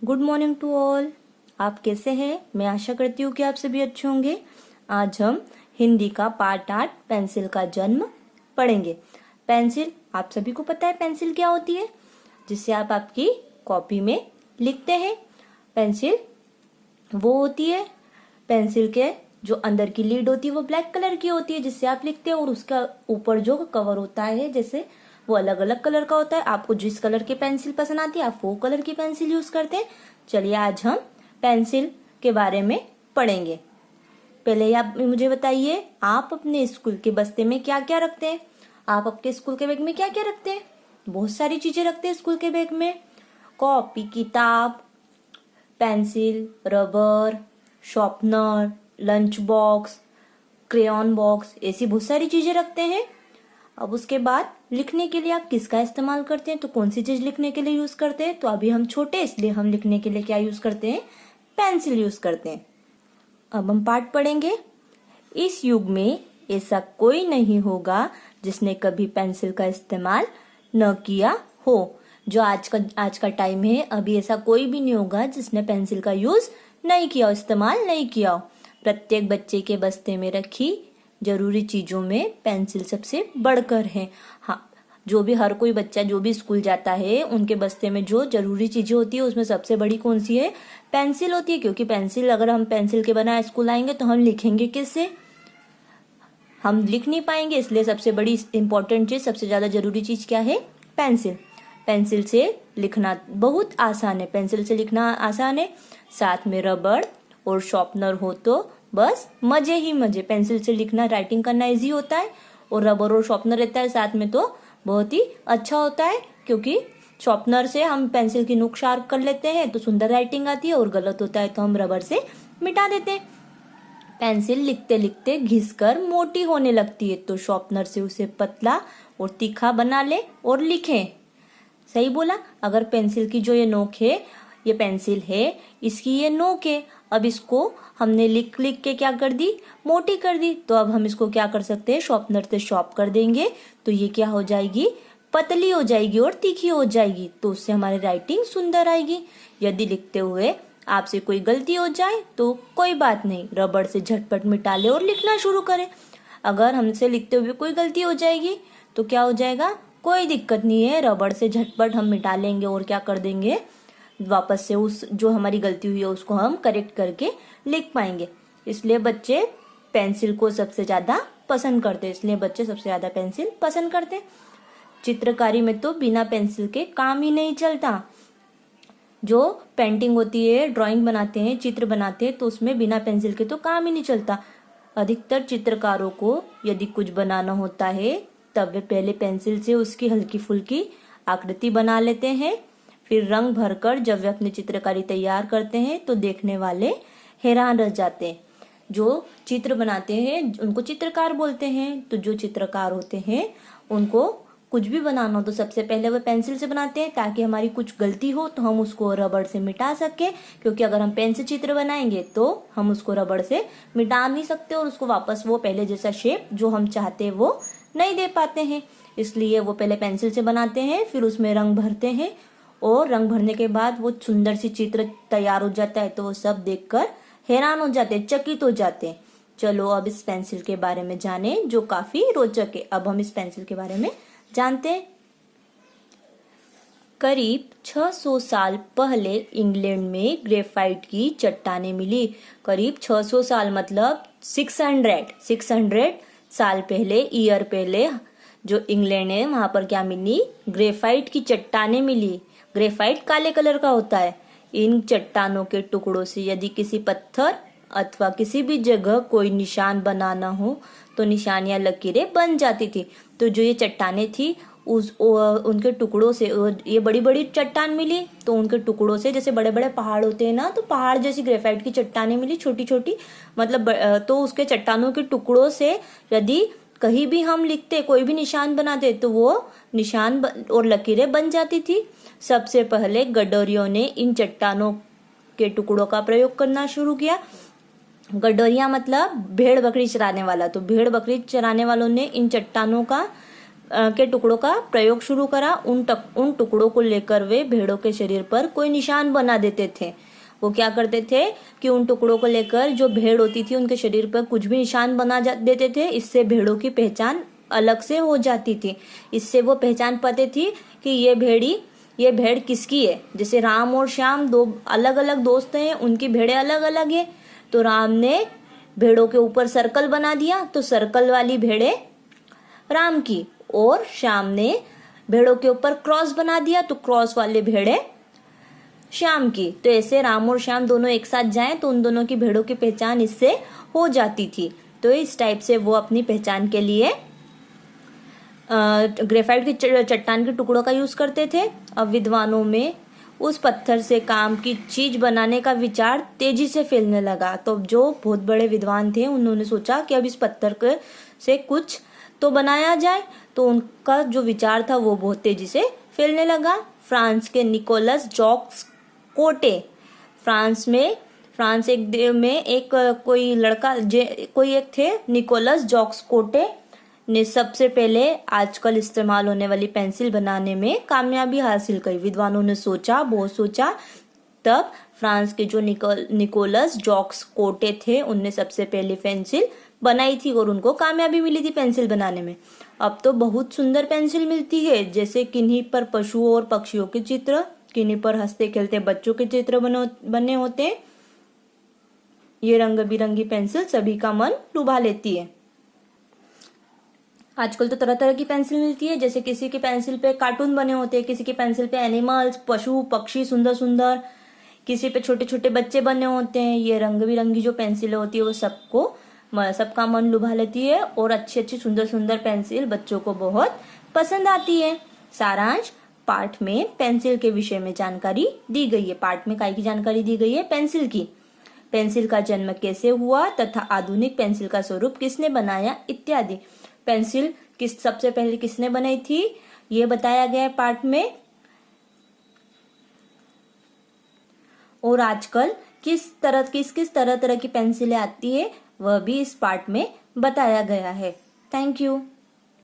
Good morning to all. आप कैसे हैं? मैं आशा करती हूँ कि आप सभी अच्छे होंगे। आज हम हिंदी का पार्ट 8 पेंसिल का जन्म पढ़ेंगे। पेंसिल, आप सभी को पता है पेंसिल क्या होती है, जिससे आप आपकी कॉपी में लिखते हैं। पेंसिल वो होती है, पेंसिल के जो अंदर की लीड होती है वो ब्लैक कलर की होती है, जिससे आप लिखते हैं, और उसका ऊपर जो कवर होता है जैसे वो अलग अलग कलर का होता है। आपको जिस कलर की पेंसिल पसंद आती है आप वो कलर की पेंसिल यूज करते हैं। चलिए आज हम पेंसिल के बारे में पढ़ेंगे। पहले आप मुझे बताइए, आप अपने स्कूल के बस्ते में क्या क्या रखते हैं? आप आपके स्कूल के बैग में क्या क्या रखते हैं? बहुत सारी चीजें रखते हैं स्कूल के बैग में। कॉपी, किताब, pencil, rubber, sharpener, lunch box, crayon box, ऐसी बहुत सारी चीजें रखते हैं। अब उसके बाद लिखने के लिए आप किसका इस्तेमाल करते हैं? तो कौन सी चीज लिखने के लिए यूज करते हैं? तो अभी हम छोटे, इसलिए हम लिखने के लिए क्या यूज करते हैं? पेंसिल यूज करते हैं। अब हम पाठ पढ़ेंगे। इस युग में ऐसा कोई नहीं होगा जिसने कभी पेंसिल का इस्तेमाल न किया हो। जो आज का टाइम है, अभी ऐसा कोई भी नहीं होगा जिसने पेंसिल का यूज नहीं किया हो, इस्तेमाल नहीं किया हो। प्रत्येक बच्चे के बस्ते में रखी जरूरी चीजों में पेंसिल सबसे बढ़कर है। हाँ, जो भी हर कोई बच्चा जो भी स्कूल जाता है उनके बस्ते में जो जरूरी चीजें होती है उसमें सबसे बड़ी कौन सी है? पेंसिल होती है। क्योंकि पेंसिल, अगर हम पेंसिल के बना स्कूल आएंगे तो हम लिखेंगे किससे? हम लिख नहीं पाएंगे, इसलिए सबसे बड़ी इंपॉर्टेंट चीज, सबसे ज्यादा जरूरी चीज क्या है? पेंसिल। पेंसिल से लिखना बहुत आसान है, पेंसिल से लिखना आसान है। साथ में रबड़ और शॉर्पनर हो तो बस मजे ही मजे। पेंसिल से लिखना, राइटिंग करना इजी होता है, और रबर और शॉर्पनर रहता है साथ में तो बहुत ही अच्छा होता है। क्योंकि शॉर्पनर से हम पेंसिल की नोक शार्प कर लेते हैं तो सुंदर राइटिंग आती है, और गलत होता है तो हम रबर से मिटा देते हैं। पेंसिल लिखते लिखते घिसकर मोटी होने लगती है, तो शॉर्पनर से उसे पतला और तीखा बना ले और लिखें। सही बोला। अगर पेंसिल की जो ये नोक है, ये पेंसिल है, इसकी ये नोक है, अब इसको हमने लिख लिख के क्या कर दी? मोटी कर दी। तो अब हम इसको क्या कर सकते हैं? शॉर्पनर से शॉर्प कर देंगे तो ये क्या हो जाएगी? पतली हो जाएगी और तीखी हो जाएगी, तो उससे हमारी राइटिंग सुंदर आएगी। यदि लिखते हुए आपसे कोई गलती हो जाए तो कोई बात नहीं, रबड़ से झटपट मिटा ले और लिखना शुरू करें। अगर हमसे लिखते हुए कोई गलती हो जाएगी तो क्या हो जाएगा? कोई दिक्कत नहीं है, रबड़ से झटपट हम मिटा लेंगे और क्या कर देंगे? वापस से उस जो हमारी गलती हुई है उसको हम करेक्ट करके लिख पाएंगे। इसलिए बच्चे पेंसिल को सबसे ज्यादा पसंद करते हैं, इसलिए बच्चे सबसे ज्यादा पेंसिल पसंद करते हैं। चित्रकारी में तो बिना पेंसिल के काम ही नहीं चलता। जो पेंटिंग होती है, ड्राइंग बनाते हैं, चित्र बनाते हैं, तो उसमें बिना पेंसिल के तो काम ही नहीं चलता। अधिकतर चित्रकारों को यदि कुछ बनाना होता है तब वे पहले पेंसिल से उसकी हल्की फुल्की आकृति बना लेते हैं। फिर रंग भरकर जब वे अपनी चित्रकारी तैयार करते हैं तो देखने वाले हैरान रह जाते हैं। जो चित्र बनाते हैं उनको चित्रकार बोलते हैं। तो जो चित्रकार होते हैं उनको कुछ भी बनाना हो तो सबसे पहले वो पेंसिल से बनाते हैं, ताकि हमारी कुछ गलती हो तो हम उसको रबड़ से मिटा सके। क्योंकि अगर हम पेन से चित्र बनाएंगे तो हम उसको रबड़ से मिटा नहीं सकते, और उसको वापस वो पहले जैसा शेप जो हम चाहते हैं वो नहीं दे पाते हैं। इसलिए वो पहले पेंसिल से बनाते हैं, फिर उसमें रंग भरते हैं, और रंग भरने के बाद वो सुंदर सी चित्र तैयार हो जाता है, तो वो सब देखकर हैरान हो जाते हैं, चकित हो जाते हैं। चलो अब इस पेंसिल के बारे में जाने जो काफी रोचक है। अब हम इस पेंसिल के बारे में जानते हैं। करीब 600 साल पहले इंग्लैंड में ग्रेफाइट की चट्टानें मिली। करीब 600 साल मतलब 600 साल पहले, ईयर पहले, जो इंग्लैंड है वहां पर क्या मिली? ग्रेफाइट की चट्टानें मिली। ग्रेफाइट काले कलर का होता है। इन चट्टानों के टुकड़ों से यदि किसी पत्थर अथवा किसी भी जगह कोई निशान बनाना हो तो निशान या लकीरें बन जाती थी। तो जो ये चट्टानें थी उनके टुकड़ों से, ये बड़ी बड़ी चट्टान मिली, तो उनके टुकड़ों से, जैसे बड़े बड़े पहाड़ होते हैं ना, तो पहाड़ जैसी ग्रेफाइट की चट्टानें मिली, छोटी छोटी, मतलब तो उसके चट्टानों के टुकड़ों से यदि कहीं भी हम लिखते, कोई भी निशान बनाते तो वो निशान और लकीरें बन जाती थी। सबसे पहले गडोरियों ने इन चट्टानों के टुकड़ों का प्रयोग करना शुरू किया। गडोरिया मतलब भेड़ बकरी चराने वाला। तो भेड़ बकरी चराने वालों ने इन चट्टानों का के टुकड़ों का प्रयोग शुरू करा। उन टुकड़ों को लेकर वे भेड़ों के शरीर पर कोई निशान बना देते थे। वो क्या करते थे कि उन टुकड़ों को लेकर जो भेड़ होती थी उनके शरीर पर कुछ भी निशान बना देते थे। इससे भेड़ों की पहचान अलग से हो जाती थी। इससे वो पहचान पाते थी कि ये भेड़ किसकी है। जैसे राम और श्याम दो अलग अलग दोस्त हैं, उनकी भेड़ें अलग अलग है। तो राम ने भेड़ों के ऊपर सर्कल बना दिया, तो सर्कल वाली भेड़ें राम की, और श्याम ने भेड़ों के ऊपर क्रॉस बना दिया, तो क्रॉस वाले भेड़ें श्याम की। तो ऐसे राम और श्याम दोनों एक साथ जाएं तो उन दोनों की भेड़ों की पहचान इससे हो जाती थी। तो इस टाइप से वो अपनी पहचान के लिए ग्रेफाइट की चट्टान के टुकड़ों का यूज करते थे। अब विद्वानों में उस पत्थर से काम की चीज बनाने का विचार तेजी से फैलने लगा। तो जो बहुत बड़े विद्वान थे उन्होंने सोचा कि अब इस पत्थर से कुछ तो बनाया जाए। तो उनका जो विचार था वो बहुत तेजी से फैलने लगा। फ्रांस के निकोलस जॉक्स कोटे, फ्रांस एक कोई एक थे निकोलस जॉक्स कोटे ने सबसे पहले आजकल इस्तेमाल होने वाली पेंसिल बनाने में कामयाबी हासिल की। विद्वानों ने बहुत सोचा, तब फ्रांस के जो निकोलस जॉक्स कोटे थे उनने सबसे पहले पेंसिल बनाई थी और उनको कामयाबी मिली थी पेंसिल बनाने में। अब तो बहुत सुंदर पेंसिल मिलती है, जैसे किन्हीं पर पशुओं और पक्षियों के चित्र, किन्हीं पर हंसते खेलते बच्चों के चित्र बने होते हैं। ये रंग बिरंगी पेंसिल सभी का मन लुभा लेती है। आजकल तो तरह तरह की पेंसिल मिलती है, जैसे किसी की पेंसिल पे कार्टून बने होते हैं, किसी की पेंसिल पे एनिमल्स, पशु पक्षी सुंदर सुंदर, किसी पे छोटे छोटे बच्चे बने होते हैं। ये रंग बिरंगी जो पेंसिल होती है वो सबका मन लुभा लेती है, और अच्छी अच्छी सुंदर सुंदर पेंसिल बच्चों को बहुत पसंद आती है। सारांश, पाठ में पेंसिल के विषय में जानकारी दी गई है। पाठ में काय की जानकारी दी गई है? पेंसिल की। पेंसिल का जन्म कैसे हुआ तथा आधुनिक पेंसिल का स्वरूप किसने बनाया इत्यादि। पेंसिल सबसे पहले किसने बनाई थी ये बताया गया है पाठ में। और आजकल किस तरह की पेंसिलें आती है वह भी इस पाठ में बताया गया है। Thank you.